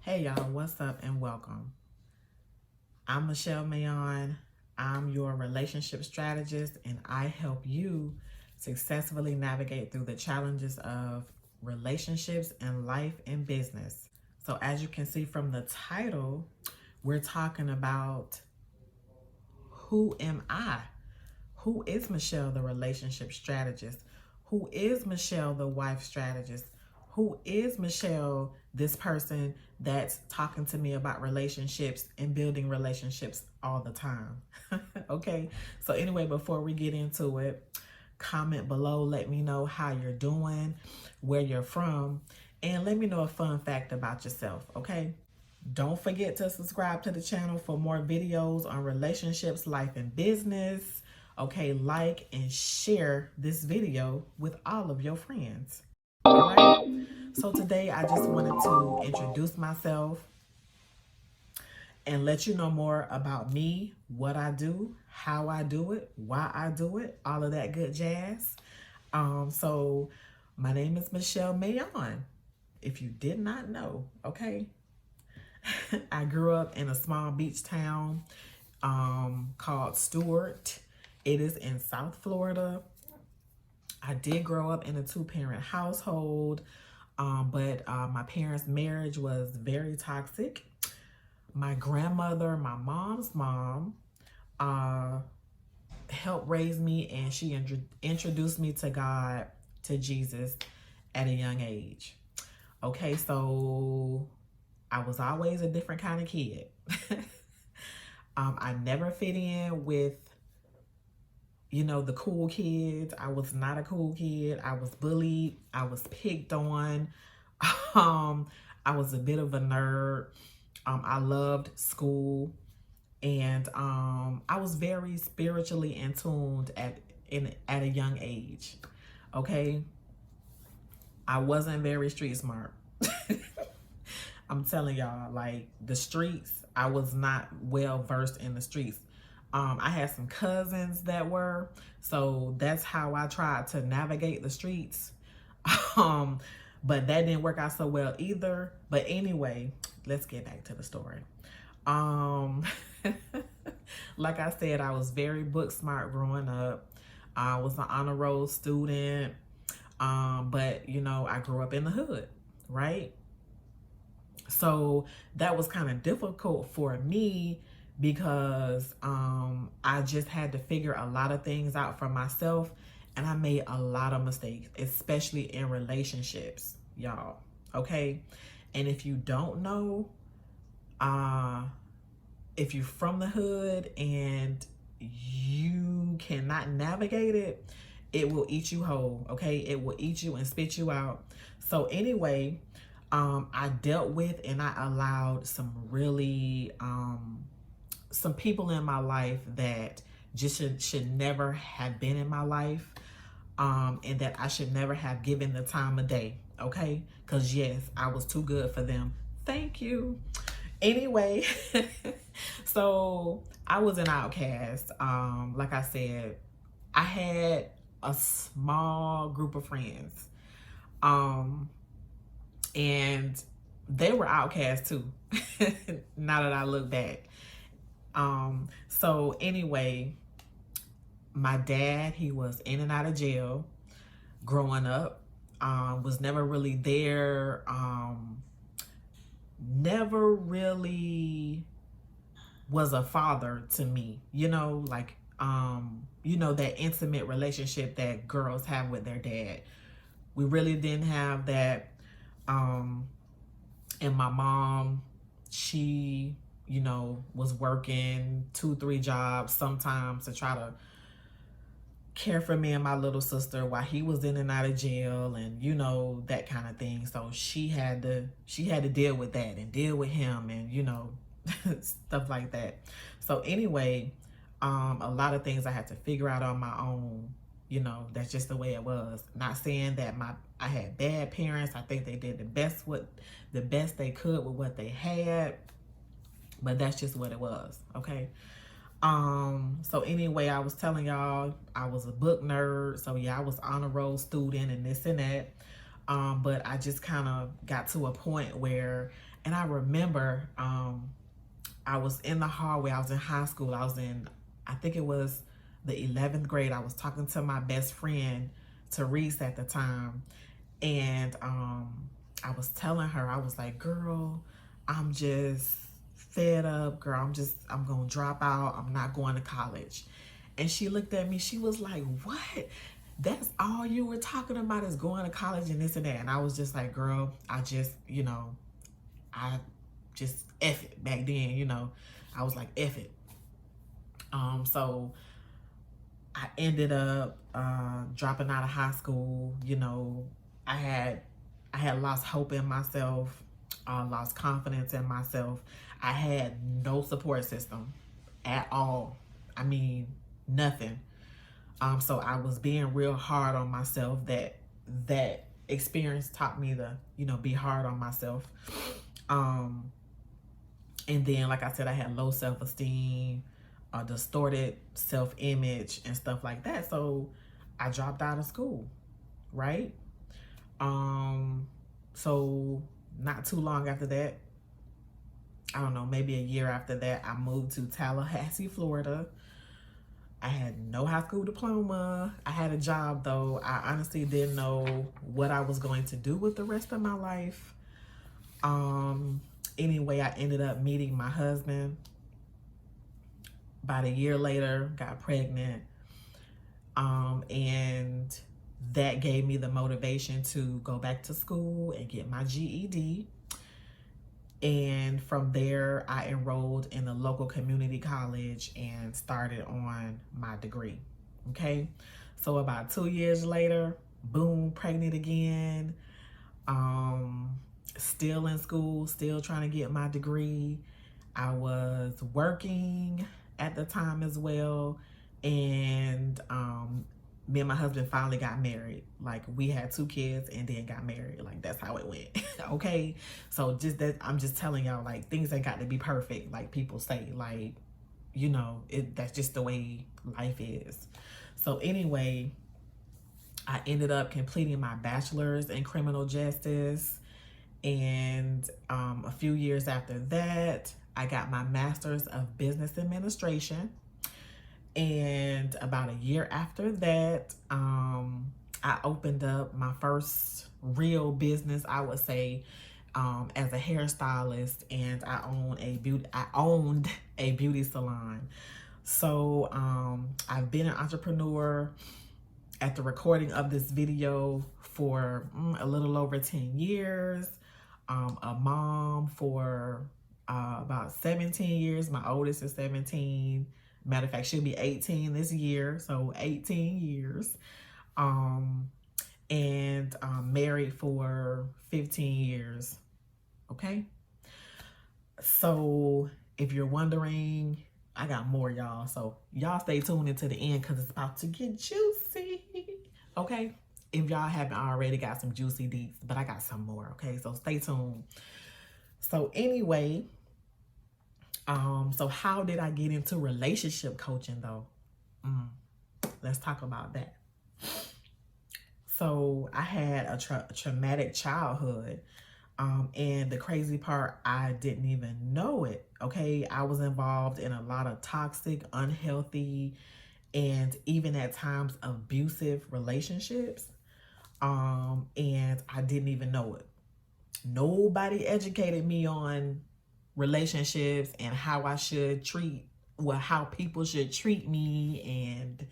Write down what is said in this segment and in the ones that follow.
Hey y'all, what's up and welcome. I'm Michelle Mayaune. I'm your relationship strategist and I help you successfully navigate through the challenges of relationships and life and business. So as you can see from the title, we're talking about who am I? Who is Michelle, the relationship strategist? Who is Michelle, the wife strategist? Who is Michelle, this person that's talking to me about relationships and building relationships all the time? Okay, so anyway, before we get into it, comment below, let me know how you're doing, where you're from, and let me know a fun fact about yourself, okay? Don't forget to subscribe to the channel for more videos on relationships, life, and business. Okay, like and share this video with all of your friends. All right. So today I just wanted to introduce myself and let you know more about me, what I do, how I do it, why I do it, all of that good jazz. So my name is Michelle Mayaune, if you did not know, okay? I grew up in a small beach town called Stewart. It is in South Florida. I did grow up in a two-parent household, but my parents' marriage was very toxic. My grandmother, my mom's mom, helped raise me, and she introduced me to God, to Jesus, at a young age. Okay, so I was always a different kind of kid. I never fit in with, the cool kids. I was not a cool kid. I was bullied. I was picked on. I was a bit of a nerd. I loved school. And I was very spiritually in tuned at a young age. Okay. I wasn't very street smart. I'm telling y'all, like the streets, I was not well versed in the streets. I had some cousins that were, so that's how I tried to navigate the streets. But that didn't work out so well either. But anyway, let's get back to the story. Like I said, I was very book smart growing up. I was an honor roll student. But I grew up in the hood, right? So that was kind of difficult for me because I just had to figure a lot of things out for myself, and I made a lot of mistakes, especially in relationships, y'all. Okay. And if you don't know, if you're from the hood and you cannot navigate it, it will eat you whole. Okay. It will eat you and spit you out. So anyway, I dealt with and I allowed some really, some people in my life that just should never have been in my life, and that I should never have given the time of day, okay? Because yes, I was too good for them. Thank you. Anyway, so I was an outcast. Like I said, I had a small group of friends. And they were outcasts too. Now that I look back. So anyway, my dad, he was in and out of jail growing up. Was never really there. Never really was a father to me, like, that intimate relationship that girls have with their dad. We really didn't have that. And my mom, she, was working 2-3 jobs sometimes to try to care for me and my little sister while he was in and out of jail, and that kind of thing. So she had to deal with that and deal with him, and stuff like that. So anyway, a lot of things I had to figure out on my own. That's just the way it was. Not saying that I had bad parents. I think they did the best they could with what they had, but that's just what it was. Okay. So anyway, I was telling y'all I was a book nerd. So yeah, I was honor roll student and this and that. But I just kind of got to a point where And I remember I was in the hallway. I was in high school. I think it was the 11th grade. I was talking to my best friend, Therese, at the time. And I was telling her, I was like, girl, I'm just fed up, girl. I'm going to drop out. I'm not going to college. And she looked at me. She was like, what? That's all you were talking about is going to college and this and that. And I was just like, girl, I just F it back then, I was like, F it. So I ended up dropping out of high school. I had lost hope in myself, lost confidence in myself. I had no support system at all. I mean, nothing. So I was being real hard on myself. That experience taught me to, be hard on myself. And then, like I said, I had low self-esteem, distorted self-image and stuff like that. So I dropped out of school, right? So not too long after that, I don't know, maybe a year after that, I moved to Tallahassee, Florida. I had no high school diploma. I had a job, though. I honestly didn't know what I was going to do with the rest of my life. Anyway, I ended up meeting my husband. About a year later, got pregnant. And that gave me the motivation to go back to school and get my GED. And from there, I enrolled in a local community college and started on my degree. Okay. So about 2 years later, boom, pregnant again. Still in school, still trying to get my degree. I was working at the time as well. And me and my husband finally got married. Like, we had 2 kids and then got married. Like, that's how it went. Okay. So I'm just telling y'all, like, things ain't got to be perfect, like people say. Like, that's just the way life is. So anyway, I ended up completing my bachelor's in criminal justice. And a few years after that, I got my master's of business administration. And about a year after that, I opened up my first real business, I would say, as a hairstylist, and I owned a beauty salon. So I've been an entrepreneur at the recording of this video for a little over 10 years. A mom for about 17 years. My oldest is 17. Matter of fact, she'll be 18 this year, so 18 years. And married for 15 years. Okay. So if you're wondering, I got more, y'all. So y'all stay tuned into the end because it's about to get juicy. Okay. If y'all haven't already got some juicy deets, but I got some more. Okay. So stay tuned. So anyway, so how did I get into relationship coaching though? Let's talk about that. So I had a traumatic childhood. And the crazy part, I didn't even know it. Okay. I was involved in a lot of toxic, unhealthy, and even at times abusive relationships. And I didn't even know it. Nobody educated me on relationships and how I should how people should treat me. And,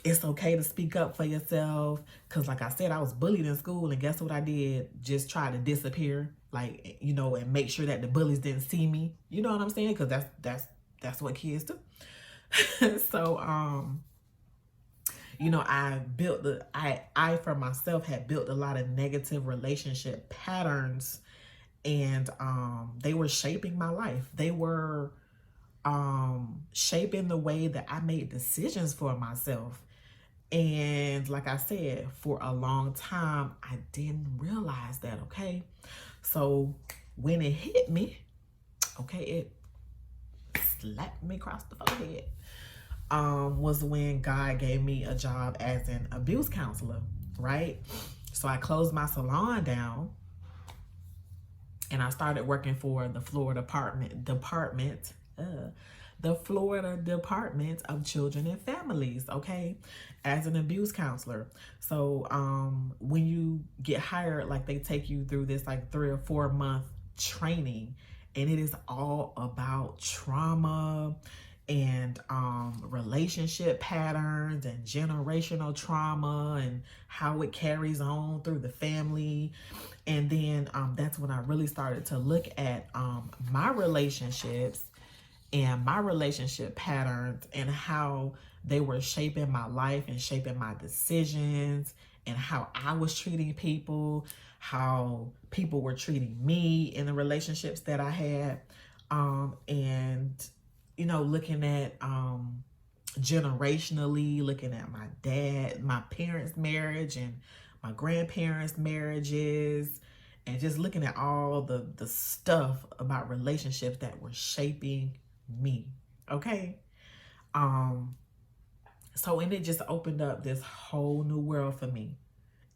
it's okay to speak up for yourself. Cause like I said, I was bullied in school, and guess what I did? Just try to disappear, like, and make sure that the bullies didn't see me. You know what I'm saying? Cause that's what kids do. So, I for myself had built a lot of negative relationship patterns, and they were shaping my life. They were shaping the way that I made decisions for myself. And like I said, for a long time, I didn't realize that. Okay. So when it hit me, okay, it slapped me across the forehead. Was when God gave me a job as an abuse counselor, right? So I closed my salon down, and I started working for the Florida the Florida Department of Children and Families, okay, as an abuse counselor. So when you get hired, like they take you through this like 3 or 4 month training, and it is all about trauma and relationship patterns and generational trauma and how it carries on through the family. And then that's when I really started to look at my relationships and my relationship patterns and how they were shaping my life and shaping my decisions and how I was treating people, how people were treating me in the relationships that I had. And, you know, looking at generationally, looking at my parents' marriage and my grandparents' marriages, and just looking at all the stuff about relationships that were shaping me. Okay. So and it just opened up this whole new world for me.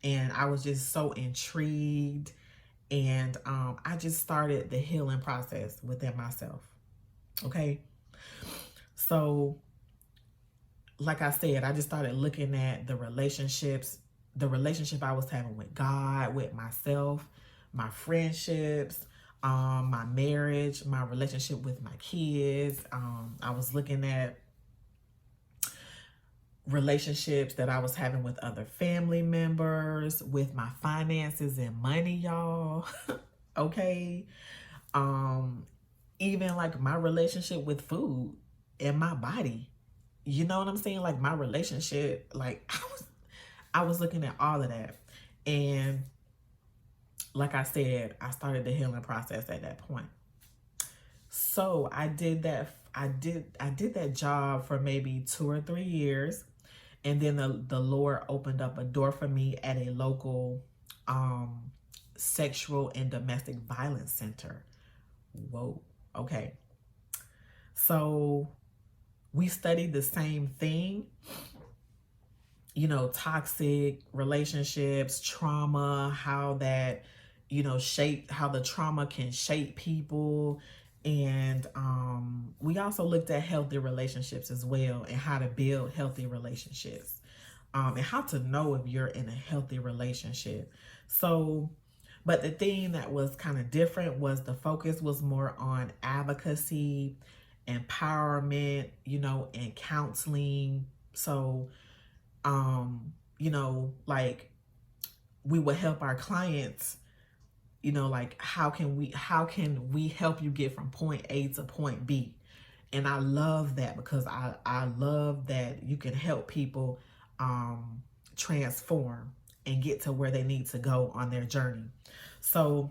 And I was just so intrigued. And I just started the healing process within myself. Okay. So like I said, I just started looking at the relationship I was having with God, with myself, my friendships, my marriage, my relationship with my kids. I was looking at relationships that I was having with other family members, with my finances and money, y'all. Okay. Even like my relationship with food and my body. You know what I'm saying? Like my relationship, like I was looking at all of that. And like I said, I started the healing process at that point. So I did that. I did that job for maybe 2 or 3 years. And then the Lord opened up a door for me at a local sexual and domestic violence center. Whoa. Okay. So we studied the same thing, you know, toxic relationships, trauma, how that, you know, how the trauma can shape people. And we also looked at healthy relationships as well, and how to build healthy relationships, and how to know if you're in a healthy relationship. So, but the thing that was kind of different was the focus was more on advocacy, empowerment, you know, and counseling. So, you know, like we would help our clients, you know, like how can we help you get from point A to point B? And I love that, because I love that you can help people transform and get to where they need to go on their journey. So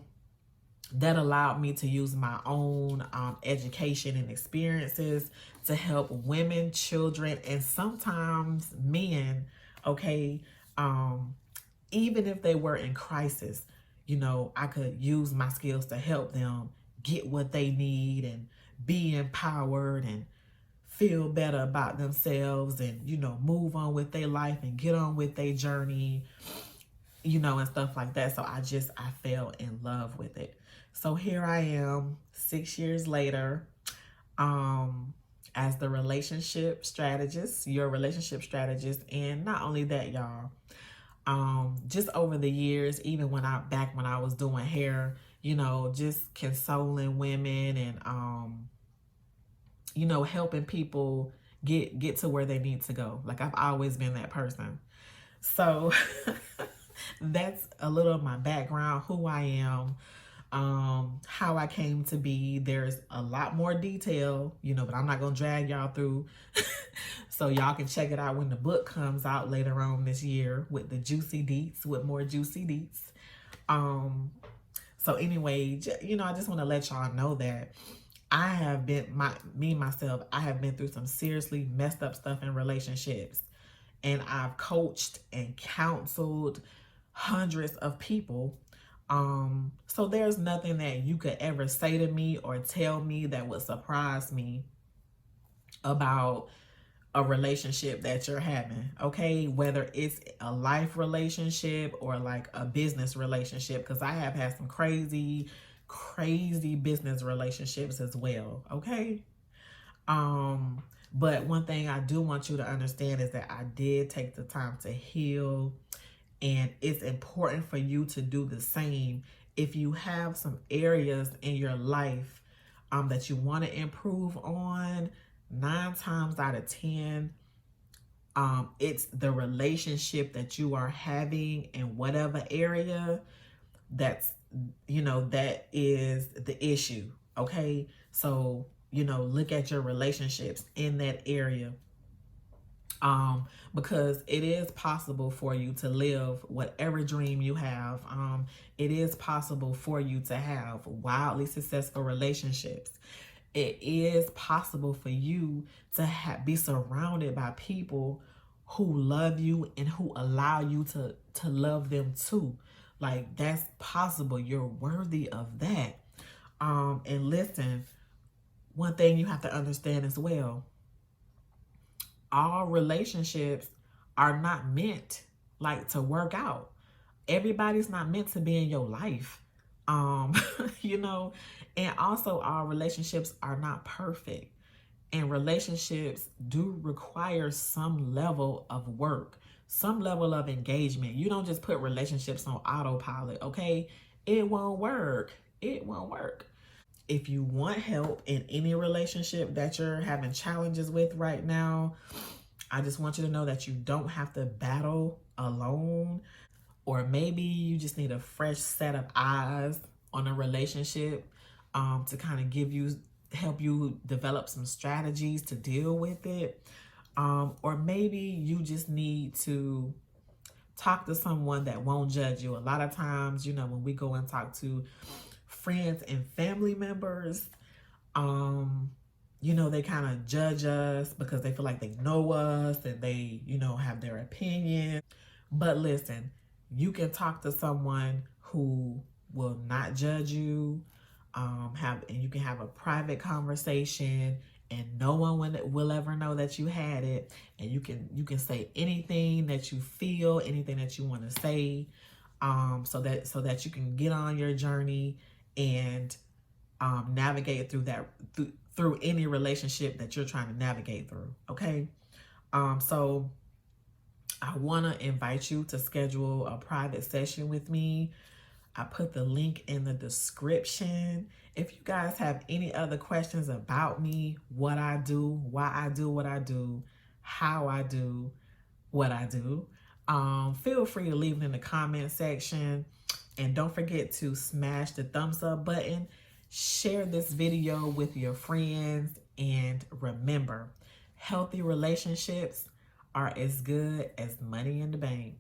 that allowed me to use my own education and experiences to help women, children, and sometimes men, okay, even if they were in crisis, you know, I could use my skills to help them get what they need and be empowered and feel better about themselves and, you know, move on with their life and get on with their journey, you know, and stuff like that. So I fell in love with it. So here I am 6 years later, as the relationship strategist, your relationship strategist. And not only that, y'all, just over the years, even when I was doing hair, you know, just consoling women and, you know, helping people get to where they need to go. Like I've always been that person. So that's a little of my background, who I am, how I came to be. There's a lot more detail, you know, but I'm not going to drag y'all through. So y'all can check it out when the book comes out later on this year with the juicy deets, with more juicy deets. So anyway, you know, I just want to let y'all know that I have been, myself, I have been through some seriously messed up stuff in relationships. And I've coached and counseled hundreds of people. So there's nothing that you could ever say to me or tell me that would surprise me about a relationship that you're having, okay? Whether it's a life relationship or like a business relationship, because I have had some crazy crazy business relationships as well, okay? But one thing I do want you to understand is that I did take the time to heal, and it's important for you to do the same. If you have some areas in your life that you want to improve on, 9 times out of 10, it's the relationship that you are having in whatever area that's, that is the issue. Okay. So, look at your relationships in that area. Because it is possible for you to live whatever dream you have. It is possible for you to have wildly successful relationships. It is possible for you to be surrounded by people who love you and who allow you to love them too. Like, that's possible. You're worthy of that. And listen, one thing you have to understand as well, all relationships are not meant like to work out. Everybody's not meant to be in your life. You know, and also all relationships are not perfect. And relationships do require some level of work, some level of engagement. You don't just put relationships on autopilot, okay? It won't work. It won't work. If you want help in any relationship that you're having challenges with right now, I just want you to know that you don't have to battle alone. Or maybe you just need a fresh set of eyes on a relationship to kind of help you develop some strategies to deal with it. Or maybe you just need to talk to someone that won't judge you. A lot of times, when we go and talk to friends and family members, they kind of judge us because they feel like they know us and they, have their opinion. But listen, you can talk to someone who will not judge you, and you can have a private conversation, and no one will ever know that you had it. And you can say anything that you feel, anything that you want to say, so that you can get on your journey and navigate through any relationship that you're trying to navigate through. Okay, so I want to invite you to schedule a private session with me. I put the link in the description. If you guys have any other questions about me, what I do, why I do what I do, how I do what I do, feel free to leave it in the comment section. And don't forget to smash the thumbs up button, share this video with your friends, and remember, healthy relationships are as good as money in the bank.